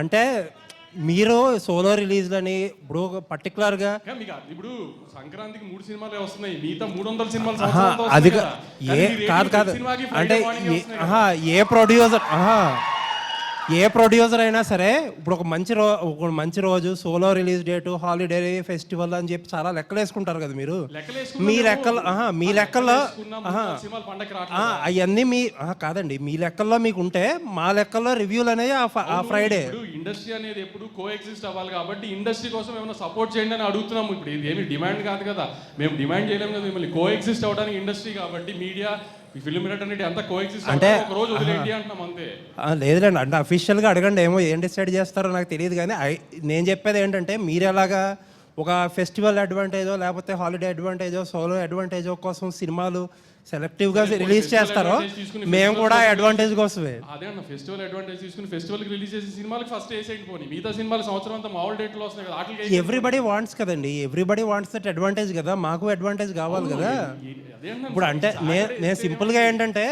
అంటే మీరు సోలో రిలీజ్లని ఇప్పుడు పర్టికులర్గా ఇప్పుడు సంక్రాంతికి 3 సినిమాలే వస్తున్నాయి, మిగతా 300 సినిమాలు అది కాదు అంటే ఏ ప్రొడ్యూసర్ అయినా సరే ఇప్పుడు ఒక మంచి రోజు solo release date, holiday, festival అని చెప్పి చాలా లెక్కలు వేసుకుంటారు కదా మీరు. మీ లెక్కల్లో అవన్నీ కాదండి, మీ లెక్కల్లో మీకు ఉంటే మా లెక్కల్లో రివ్యూలు అనేవి ఆ ఫ్రైడే. ఇండస్ట్రీ అనేది ఎప్పుడు కో ఎగ్జిస్ట్ అవ్వాలి కాబట్టి ఇండస్ట్రీ కోసం ఏమైనా సపోర్ట్ చేయండి అని అడుగుతున్నాము. ఇప్పుడు ఇది ఏమి డిమాండ్ కాదు కదా, మేము డిమాండ్ చేయలేము కదా మిమ్మల్ని. కో ఎగ్జిస్ట్ అవ్వడానికి ఇండస్ట్రీ కాబట్టి మీడియా ఈ ఫిల్మ్ అనేది అంతా కో ఎగ్జిస్ట్ అంటే ఒక రోజు వదిలేండి అంటున్నాం అంతే. లేదండి, అంటే అఫీషియల్గా అడగండి, ఏం డిసైడ్ చేస్తారో నాకు తెలియదు. కానీ నేను చెప్పేది ఏంటంటే మీరు ఎలాగా ఒక ఫెస్టివల్ అడ్వాంటేజో లేకపోతే హాలిడే అడ్వాంటేజో సోలో అడ్వాంటేజో కోసం సినిమాలు సెలెక్టివ్గా రిలీజ్ చేస్తారో మేము కూడా అడ్వాంటేజ్ కోసమే. అదే అన్న, ఫెస్టివల్ అడ్వాంటేజ్ తీసుకుని ఫెస్టివల్కి రిలీజ్ చేసే సినిమాలకు ఫస్ట్ వేసేయండి పోనీ, మిగతా సినిమాలు సంవత్సరం అంతా మామూలు డేట్లో వస్తున్నాయి కదా. ఎవ్రీబడి వాంట్స్ కదండి, ఎవ్రీబడి వాంట్స్ దట్ అడ్వాంటేజ్ కదా, మాకు అడ్వాంటేజ్ కావాలి కదా. ఇప్పుడు అంటే నేను సింపుల్గా ఏంటంటే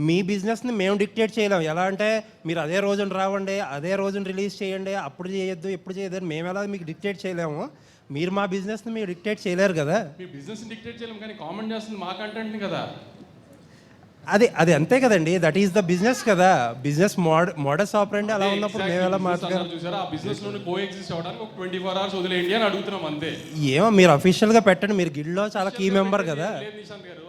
మీ బిజినెస్ని మేము డిక్టేట్ చేయలేము. ఎలా అంటే మీరు అదే రోజున రావండి, అదే రోజున రిలీజ్ చేయండి, అప్పుడు చేయొద్దు ఎప్పుడు చేయొద్దు అని మేము ఎలా మీకు డిక్టేట్ చేయలేము. మీరు మా బిజినెస్ని మీరు డిక్టేట్ చేయలేరు కదా. మీ బిజినెస్ డిక్టేట్ చేయలేము కానీ కామెంట్ చేస్తుంది మా కంటెంట్ని కదా. అది అంతే కదండి, దట్ ఈస్ ద బిజినెస్ కదా. బిజినెస్ మోడస్ ఆపరండి అలా ఉన్నప్పుడు మేము ఎలా మాట్లాడారు చూసారా, ఆ బిజినెస్ లోని కో ఎగ్జిస్ట్ అవడానికి ఒక 24 hours వదిలేయండి అని అడుగుతున్నాం అంతే. ఏమో మీరు అఫీషియల్గా పెట్టండి, మీరు గిల్డ్లో చాలా కీ మెంబర్ కదా. నిశాంత్ గారు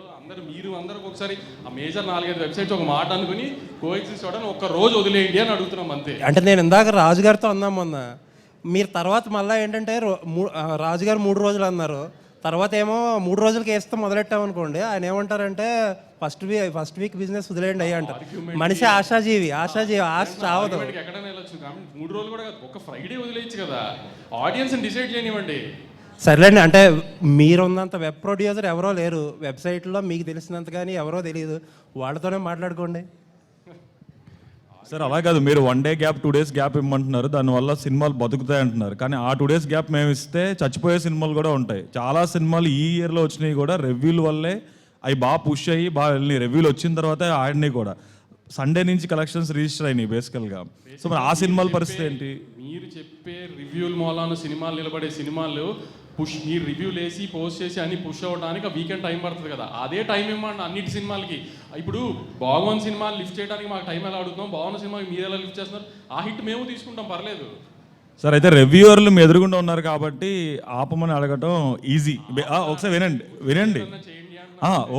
అందరూ ఒకసారి ఆ మేజర్ 4-5 వెబ్సైట్స్ ఒక మాట అనుకుని కో ఎగ్జిస్ట్ అవడానికి ఒక్క రోజు వదిలేయండి అని అడుగుతున్నాం అంతే. అంటే నేను ఇందాక రాజుగారితో అన్నాం మొన్న, మీరు తర్వాత మళ్ళీ ఏంటంటే రాజుగారు 3 రోజులు అన్నారు, తర్వాత ఏమో 3 రోజులకి వేస్తే మొదలెట్టామనుకోండి, ఆయన ఏమంటారంటే ఫస్ట్ వీక్ బిజినెస్ వదిలేయండి అయ్యా అంటారు. మనిషి ఆశాజీవి ఆశ చావదు. ఎక్కడైనా వెళ్ళొచ్చు, 3 రోజులు కూడా కాదు, ఒక ఫ్రైడే వదిలేయచ్చు కదా, ఆడియన్స్ డిసైడ్ చేయనివ్వండి. సర్లేండి, అంటే మీరున్నంత వెబ్ ప్రొడ్యూసర్ ఎవరో లేరు, వెబ్సైట్లో మీకు తెలిసినంత కానీ ఎవరో తెలియదు, వాళ్ళతోనే మాట్లాడుకోండి. సార్ అలా కాదు, మీరు 1 డే గ్యాప్ 2 డేస్ గ్యాప్ ఇమ్మంటున్నారు, దానివల్ల సినిమాలు బతుకుతాయి అంటున్నారు. కానీ ఆ 2 డేస్ గ్యాప్ మేము ఇస్తే చచ్చిపోయే సినిమాలు కూడా ఉంటాయి. చాలా సినిమాలు ఈ ఇయర్లో వచ్చినాయి కూడా రివ్యూల వల్లే అవి బాగా పుష్ అయ్యి బాగా వెళ్ళినాయి. రివ్యూలు వచ్చిన తర్వాత ఆడినాయి కూడా. సండే నుంచి కలెక్షన్స్ రిజిస్టర్ అయినాయి బేసికల్గా. సో మరి ఆ సినిమాల పరిస్థితి ఏంటి? మీరు చెప్పే రివ్యూల మూలాన సినిమాలు నిలబడే సినిమాలు మీరు రివ్యూలు వేసి పోస్ట్ చేసి అన్ని పుష్ అవ్వడానికి ఆ వీకెండ్ టైం పడుతుంది కదా, అదే టైం ఇవ్వండి అన్నిటి సినిమాలకి. ఇప్పుడు బాగున్న సినిమాలు లిఫ్ట్ చేయడానికి మాకు టైం ఎలా అడుగుతున్నాం, బాగున్న సినిమాకి మీరు ఎలా లిఫ్ట్ చేస్తున్నారు, ఆ హిట్ మేము తీసుకుంటాం, పర్లేదు. సార్ అయితే రివ్యూవర్లు మీ ఎదురుగుండా ఉన్నారు కాబట్టి ఆపమని అడగటం ఈజీ. ఒకసారి వినండి.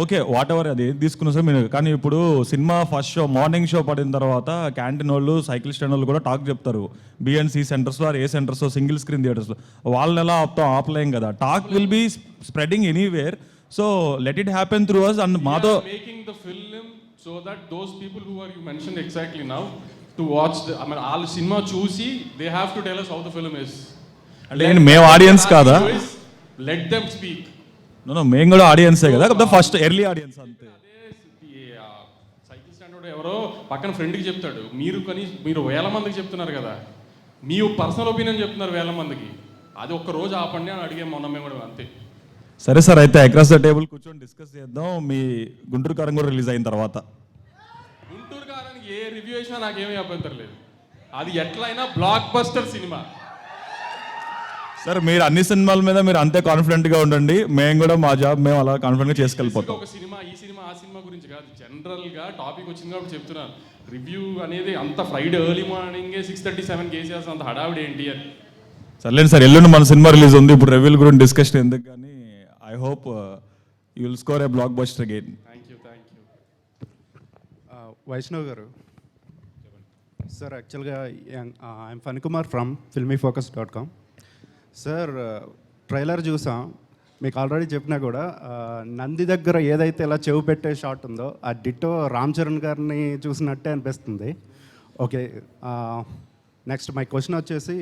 ఓకే, వాట్ ఎవర్ అది తీసుకున్నా సార్ మీరు. కానీ ఇప్పుడు cinema first show morning show పడిన తర్వాత క్యాంటీన్ వాళ్ళు సైకిల్ స్టాండ్ వాళ్ళు కూడా టాక్ చెప్తారు. బిఎన్సి సెంటర్స్లో ఏ సెంటర్స్లో సింగిల్ స్క్రీన్ థియేటర్స్లో వాళ్ళని ఎలా ఆపలేం కదా. Talk will be spreading anywhere. So let it happen through us. And మాతో making the film so that those people who are you mention exactly now to watch వాళ్ళ సినిమా చూసి they have to tell us how the film is. అంటే మేము audience కాదా? Let them speak. మేము కూడా ఆడియన్సే కదా, ఫస్ట్ ఎర్లీ ఆడియన్స్ అంతే. సైకిల్ స్టాండ్ ఎవరో పక్కన ఫ్రెండ్కి చెప్తాడు, మీరు 1000 మందికి చెప్తున్నారు కదా, మీ పర్సనల్ ఒపీనియన్ చెప్తున్నారు 1000 మందికి, అది ఒక్క రోజు ఆపండి అని అడిగాం మొన్న మేము కూడా, అంతే. సరే సార్, అయితే అక్రాస్ ద టేబుల్ కూర్చొని డిస్కస్ చేద్దాం మీ గుంటూరు కారం కూడా రిలీజ్ అయిన తర్వాత. గుంటూరు కారానికి ఏ రివ్యూ వేసినా నాకేమీ అభ్యంతరం లేదు, అది ఎట్లయినా బ్లాక్ బస్టర్ సినిమా. సార్ మీరు అన్ని సినిమాల మీద మీరు అంతే కాన్ఫిడెంట్గా ఉండండి, మేము కూడా మా జాబ్ మేము అలా కాన్ఫిడెంట్గా చేసుకెళ్ళిపోతాం. ఒక సినిమా ఈ సినిమా ఆ సినిమా గురించి కాదు, జనరల్గా టాపిక్ వచ్చింది కాబట్టి చెప్తున్నాను. రివ్యూ అనేది అంత ఫ్రైడే ఎర్లీ మార్నింగ్ 6:37 కేసీఆర్ అంత హడావిడి ఏంటి అని. సర్లేండి సార్, ఎల్లుండి మన సినిమా రిలీజ్ ఉంది, ఇప్పుడు రివ్యూల గురించి డిస్కషన్ ఎందుకు, కానీ I hope you will score a blockbuster again. Thank you. Vaishnav garu sir, యాక్చువల్గా I'm Phanikumar from filmyfocus.com. Sir, trailer చూసాం, మీకు ఆల్రెడీ చెప్పినా కూడా నంది దగ్గర ఏదైతే ఇలా చెవు పెట్టే షాట్ ఉందో ఆ డిట్టో రామ్ చరణ్ గారిని చూసినట్టే అనిపిస్తుంది. ఓకే, నెక్స్ట్ మై క్వశ్చన్ వచ్చేసి,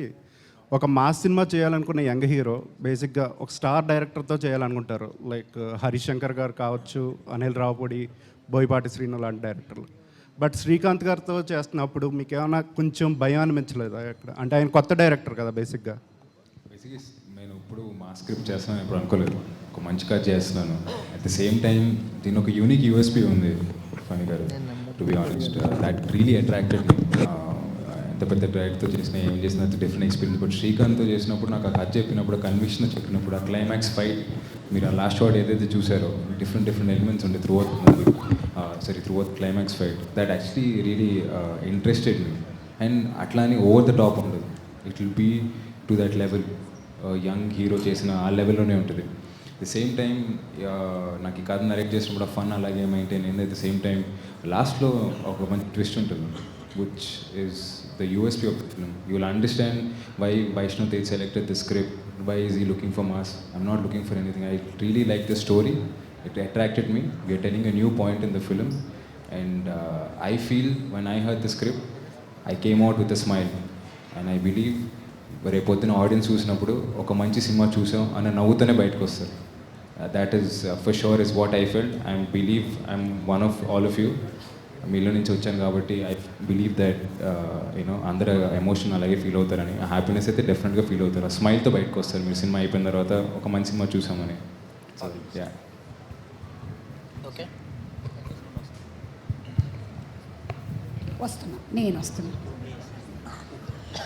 ఒక మాస్ సినిమా చేయాలనుకున్న యంగ్ హీరో బేసిక్గా ఒక స్టార్ డైరెక్టర్తో చేయాలనుకుంటారు, లైక్ హరిశంకర్ గారు కావచ్చు, అనిల్ రావుపూడి, బోయపాటి శ్రీను లాంటి డైరెక్టర్లు. బట్ శ్రీకాంత్ గారితో చేస్తున్నప్పుడు మీకు ఏమైనా కొంచెం భయం అనిపించలేదా అక్కడ? అంటే ఆయన కొత్త డైరెక్టర్ కదా బేసిక్గా. నేను ఇప్పుడు మా స్క్రిప్ట్ చేస్తున్నాను ఎప్పుడు అనుకోలేదు, ఒక మంచి కథ చేస్తున్నాను. అట్ ద సేమ్ టైం దీని ఒక యూనిక్ యూఎస్పీ ఉంది ఫణి గారు, to be honest. That really attracted మీ. ఎంత పెద్ద డైరెక్టర్తో చేసిన ఏం చేసిన డిఫరెంట్ ఎక్స్పీరియన్స్. బట్ శ్రీకాంత్తో చేసినప్పుడు నాకు ఆ కథ చెప్పినప్పుడు, కన్విక్షన్ చెప్పినప్పుడు, ఆ క్లైమాక్స్ ఫైట్, మీరు ఆ లాస్ట్ షాట్ ఏదైతే చూసారో డిఫరెంట్ ఎలిమెంట్స్ ఉండే through climax fight, that actually really interested మీ. అండ్ అట్లా అని ఓవర్ ద టాప్ ఉండదు, it will be to that level. Young hero చేసిన ఆ లెవెల్లోనే ఉంటుంది. ది సేమ్ టైం నాకు ఈ కథ నరేట్ చేసినప్పుడు ఆ ఫన్ అలాగే మెయింటైన్ అయింది. అట్ ద సేమ్ టైం లాస్ట్లో ఒక మంచి ట్విస్ట్ ఉంటుంది, which is the USP of the film. You will understand why Vaishnav Tej selected the script, why is he looking for mass. I'm not looking for anything. I really like the story, it attracted me. We're telling a new point in the film. And I feel when I heard the script, I came out with a smile. And I believe రేపొద్దున audience చూసినప్పుడు ఒక మంచి cinema చూసాం అన్న నవ్వుతూనే బయటకు వస్తారు. That is for sure is what I felt. I believe I'm one of all of you. మీలో నుంచి వచ్చాను కాబట్టి ఐ బిలీవ్ దట్ యూనో అందరూ ఎమోషన్ అలాగే ఫీల్ అవుతారని, హ్యాపీనెస్ అయితే డెఫినెట్గా ఫీల్ అవుతారు. ఆ స్మైల్తో బయటకు వస్తారు మీరు సినిమా అయిపోయిన తర్వాత ఒక మంచి సినిమా చూసామని. యా, ఓకే, నేను వస్తున్నా.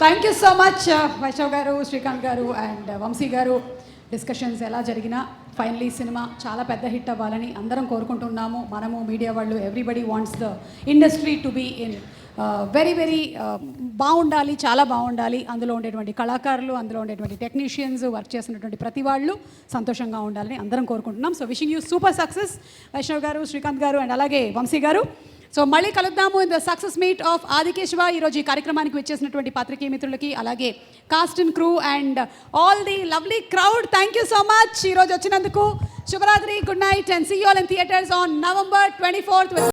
Thank you so much Vaishnav garu, Srikanth గారు అండ్ వంశీ గారు. డిస్కషన్స్ ఎలా జరిగినా ఫైనలీ సినిమా చాలా పెద్ద హిట్ అవ్వాలని అందరం కోరుకుంటున్నాము. మనము మీడియా వాళ్ళు, everybody wants the industry to be in very బాగుండాలి, చాలా బాగుండాలి. అందులో ఉండేటువంటి కళాకారులు, అందులో ఉండేటువంటి టెక్నీషియన్స్, వర్క్ చేసినటువంటి ప్రతి వాళ్ళు సంతోషంగా ఉండాలని అందరం కోరుకుంటున్నాం. So wishing you super success Vaishnav garu, Srikanth గారు అండ్ అలాగే వంశీ గారు. సో మళ్ళీ కలుద్దాము in the success meet of Aadikeshava. ఈరోజు ఈ కార్యక్రమానికి వచ్చేసినటువంటి పాత్రికేయ మిత్రులకి, అలాగే cast and crew and all the lovely crowd, thank you so much ఈరోజు వచ్చినందుకు. శుభరాత్రి, good night and see you all in theatres on November 24th.